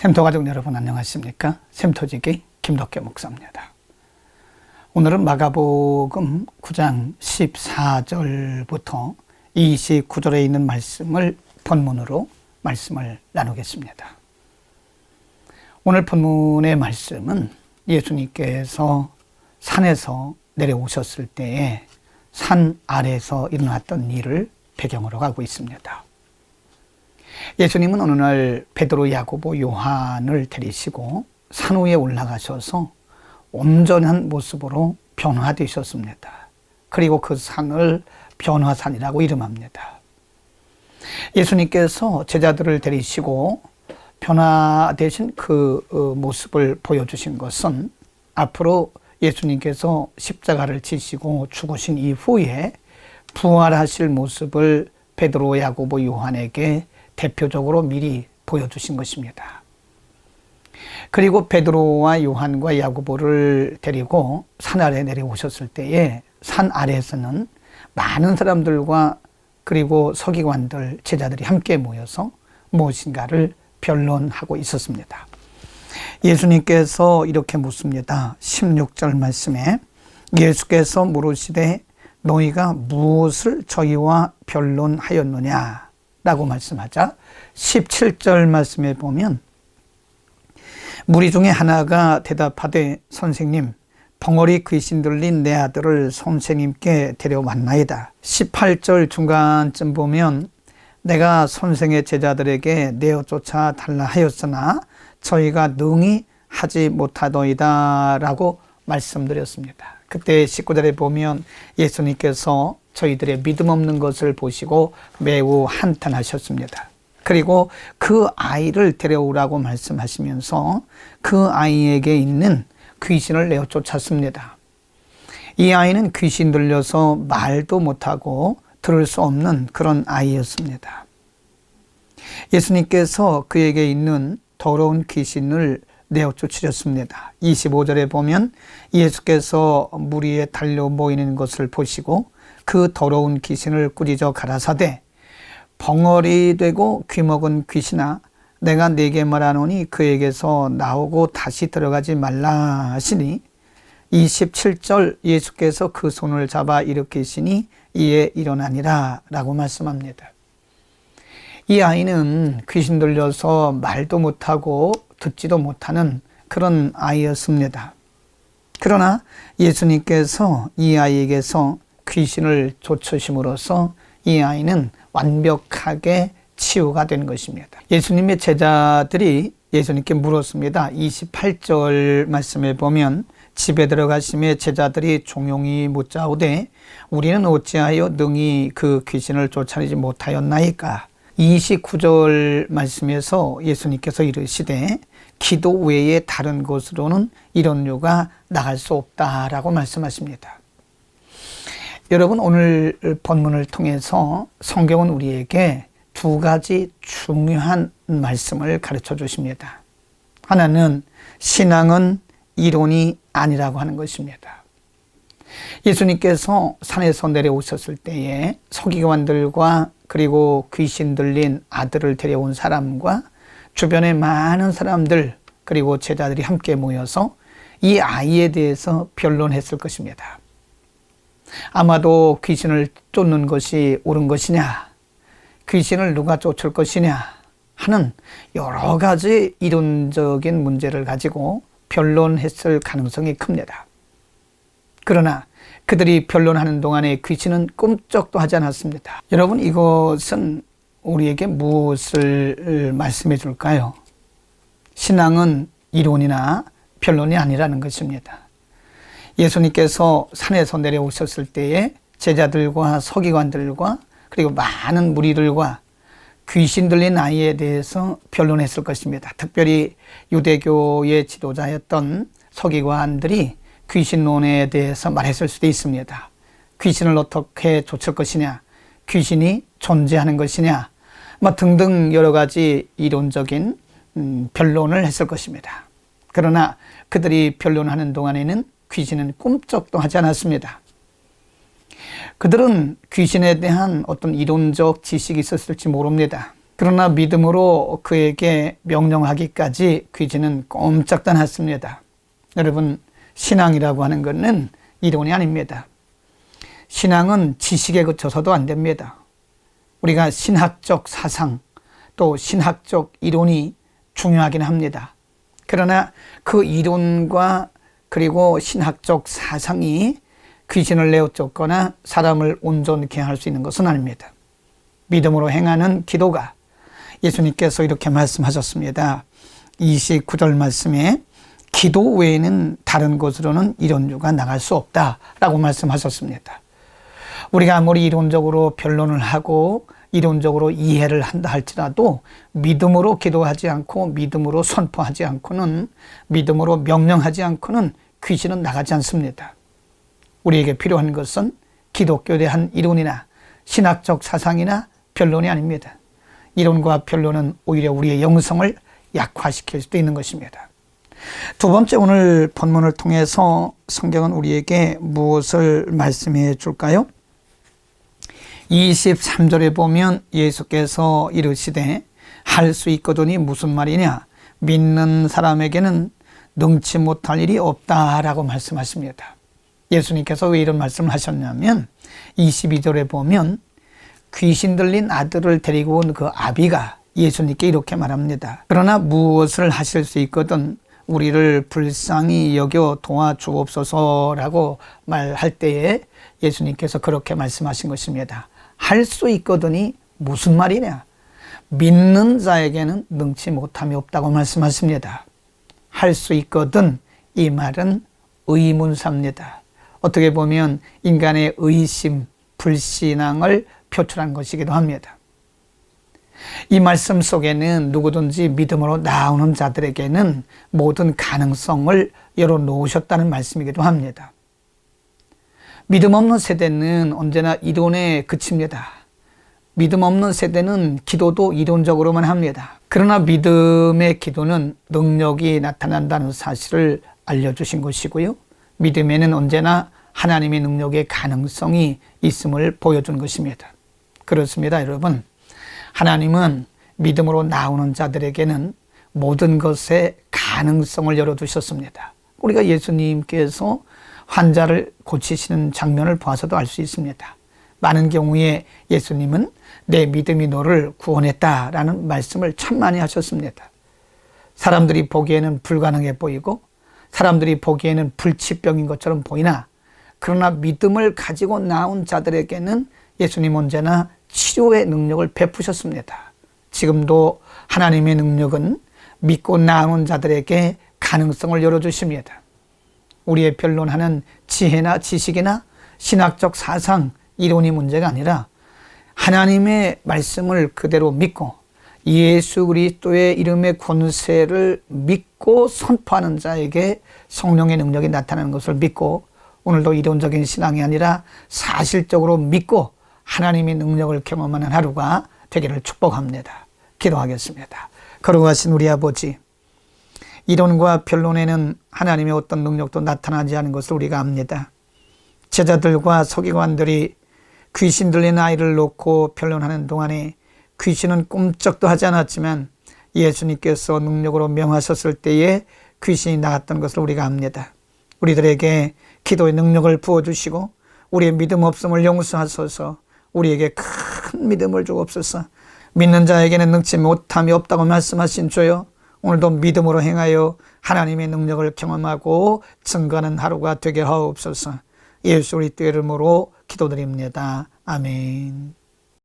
샘토 가족 여러분 안녕하십니까? 샘토지기 김덕계 목사입니다. 오늘은 마가복음 9장 14절부터 29절에 있는 말씀을 본문으로 말씀을 나누겠습니다. 오늘 본문의 말씀은 예수님께서 산에서 내려오셨을 때에 산 아래에서 일어났던 일을 배경으로 하고 있습니다. 예수님은 어느 날 베드로, 야고보, 요한을 데리시고 산 위에 올라가셔서 온전한 모습으로 변화되셨습니다. 그리고 그 산을 변화산이라고 이름합니다. 예수님께서 제자들을 데리시고 변화되신 그 모습을 보여주신 것은 앞으로 예수님께서 십자가를 지시고 죽으신 이후에 부활하실 모습을 베드로, 야고보, 요한에게 대표적으로 미리 보여주신 것입니다. 그리고 베드로와 요한과 야고보를 데리고 산 아래 내려오셨을 때에 산 아래에서는 많은 사람들과 그리고 서기관들, 제자들이 함께 모여서 무엇인가를 변론하고 있었습니다. 예수님께서 이렇게 묻습니다. 16절 말씀에 예수께서 물으시되 너희가 무엇을 저희와 변론하였느냐 라고 말씀하자 17절 말씀에 보면 무리 중에 하나가 대답하되 선생님 벙어리 귀신 들린 내 아들을 선생님께 데려왔나이다. 18절 중간쯤 보면 내가 선생의 제자들에게 내어 쫓아 달라 하였으나 저희가 능히 하지 못하더이다 라고 말씀드렸습니다. 그때 19절에 보면 예수님께서 저희들의 믿음 없는 것을 보시고 매우 한탄하셨습니다. 그리고 그 아이를 데려오라고 말씀하시면서 그 아이에게 있는 귀신을 내어 쫓았습니다. 이 아이는 귀신 들려서 말도 못하고 들을 수 없는 그런 아이였습니다. 예수님께서 그에게 있는 더러운 귀신을 내어 쫓으셨습니다. 25절에 보면 예수께서 무리에 달려 모이는 것을 보시고 그 더러운 귀신을 꾸짖어 가라사대 벙어리 되고 귀먹은 귀신아 내가 네게 말하노니 그에게서 나오고 다시 들어가지 말라 하시니 27절 예수께서 그 손을 잡아 일으키시니 이에 일어나니라 라고 말씀합니다. 이 아이는 귀신 들려서 말도 못하고 듣지도 못하는 그런 아이였습니다. 그러나 예수님께서 이 아이에게서 귀신을 쫓으심으로써 이 아이는 완벽하게 치유가 된 것입니다. 예수님의 제자들이 예수님께 물었습니다. 28절 말씀에 보면 집에 들어가심에 제자들이 종용이 묻자오되 우리는 어찌하여 능히 그 귀신을 쫓아내지 못하였나이까. 29절 말씀에서 예수님께서 이르시되 기도 외에 다른 곳으로는 이런 류가 나갈 수 없다라고 말씀하십니다. 여러분 오늘 본문을 통해서 성경은 우리에게 두 가지 중요한 말씀을 가르쳐 주십니다. 하나는 신앙은 이론이 아니라고 하는 것입니다. 예수님께서 산에서 내려오셨을 때에 서기관들과 그리고 귀신 들린 아들을 데려온 사람과 주변의 많은 사람들 그리고 제자들이 함께 모여서 이 아이에 대해서 변론했을 것입니다. 아마도 귀신을 쫓는 것이 옳은 것이냐, 귀신을 누가 쫓을 것이냐 하는 여러 가지 이론적인 문제를 가지고 변론했을 가능성이 큽니다. 그러나 그들이 변론하는 동안에 귀신은 꿈쩍도 하지 않았습니다. 여러분 이것은 우리에게 무엇을 말씀해 줄까요? 신앙은 이론이나 변론이 아니라는 것입니다. 예수님께서 산에서 내려오셨을 때에 제자들과 서기관들과 그리고 많은 무리들과 귀신 들린 아이에 대해서 변론했을 것입니다. 특별히 유대교의 지도자였던 서기관들이 귀신론에 대해서 말했을 수도 있습니다. 귀신을 어떻게 쫓을 것이냐, 귀신이 존재하는 것이냐, 등등 여러 가지 이론적인 변론을 했을 것입니다. 그러나 그들이 변론하는 동안에는 귀신은 꿈쩍도 하지 않았습니다. 그들은 귀신에 대한 어떤 이론적 지식이 있었을지 모릅니다. 그러나 믿음으로 그에게 명령하기까지 귀신은 꼼짝도 않았습니다. 여러분, 신앙이라고 하는 것은 이론이 아닙니다. 신앙은 지식에 그쳐서도 안 됩니다. 우리가 신학적 사상 또 신학적 이론이 중요하긴 합니다. 그러나 그 이론과 그리고 신학적 사상이 귀신을 내어쫓거나 사람을 온전케 할 수 있는 것은 아닙니다. 믿음으로 행하는 기도가 예수님께서 이렇게 말씀하셨습니다. 29절 말씀에 기도 외에는 다른 곳으로는 이론주가 나갈 수 없다라고 말씀하셨습니다. 우리가 아무리 이론적으로 변론을 하고 이론적으로 이해를 한다 할지라도 믿음으로 기도하지 않고 믿음으로 선포하지 않고는, 믿음으로 명령하지 않고는 귀신은 나가지 않습니다. 우리에게 필요한 것은 기독교에 대한 이론이나 신학적 사상이나 변론이 아닙니다. 이론과 변론은 오히려 우리의 영성을 약화시킬 수도 있는 것입니다. 두 번째, 오늘 본문을 통해서 성경은 우리에게 무엇을 말씀해 줄까요? 23절에 보면 예수께서 이르시되 할 수 있거든이 무슨 말이냐? 믿는 사람에게는 능치 못할 일이 없다라고 말씀하십니다. 예수님께서 왜 이런 말씀을 하셨냐면 22절에 보면 귀신 들린 아들을 데리고 온 그 아비가 예수님께 이렇게 말합니다. 그러나 무엇을 하실 수 있거든 우리를 불쌍히 여겨 도와주옵소서라고 말할 때에 예수님께서 그렇게 말씀하신 것입니다. 할 수 있거든이 무슨 말이냐? 믿는 자에게는 능치 못함이 없다고 말씀하십니다. 할 수 있거든, 이 말은 의문사입니다. 어떻게 보면 인간의 의심, 불신앙을 표출한 것이기도 합니다. 이 말씀 속에는 누구든지 믿음으로 나오는 자들에게는 모든 가능성을 열어놓으셨다는 말씀이기도 합니다. 믿음 없는 세대는 언제나 이론에 그칩니다. 믿음 없는 세대는 기도도 이론적으로만 합니다. 그러나 믿음의 기도는 능력이 나타난다는 사실을 알려주신 것이고요. 믿음에는 언제나 하나님의 능력의 가능성이 있음을 보여준 것입니다. 그렇습니다, 여러분. 하나님은 믿음으로 나오는 자들에게는 모든 것에 가능성을 열어두셨습니다. 우리가 예수님께서 환자를 고치시는 장면을 봐서도 알 수 있습니다. 많은 경우에 예수님은 내 믿음이 너를 구원했다라는 말씀을 참 많이 하셨습니다. 사람들이 보기에는 불가능해 보이고 사람들이 보기에는 불치병인 것처럼 보이나, 그러나 믿음을 가지고 나온 자들에게는 예수님 언제나 치료의 능력을 베푸셨습니다. 지금도 하나님의 능력은 믿고 나오는 자들에게 가능성을 열어주십니다. 우리의 변론하는 지혜나 지식이나 신학적 사상, 이론이 문제가 아니라 하나님의 말씀을 그대로 믿고 예수 그리스도의 이름의 권세를 믿고 선포하는 자에게 성령의 능력이 나타나는 것을 믿고, 오늘도 이론적인 신앙이 아니라 사실적으로 믿고 하나님의 능력을 경험하는 하루가 되기를 축복합니다. 기도하겠습니다. 거룩하신 우리 아버지, 이론과 변론에는 하나님의 어떤 능력도 나타나지 않은 것을 우리가 압니다. 제자들과 서기관들이 귀신 들린 아이를 놓고 변론하는 동안에 귀신은 꿈쩍도 하지 않았지만 예수님께서 능력으로 명하셨을 때에 귀신이 나갔던 것을 우리가 압니다. 우리들에게 기도의 능력을 부어주시고 우리의 믿음 없음을 용서하소서. 우리에게 큰 믿음을 주옵소서. 믿는 자에게는 능치 못함이 없다고 말씀하신 주여, 오늘도 믿음으로 행하여 하나님의 능력을 경험하고 증거하는 하루가 되게 하옵소서. 예수 그리스도의 이름으로 기도드립니다. 아멘.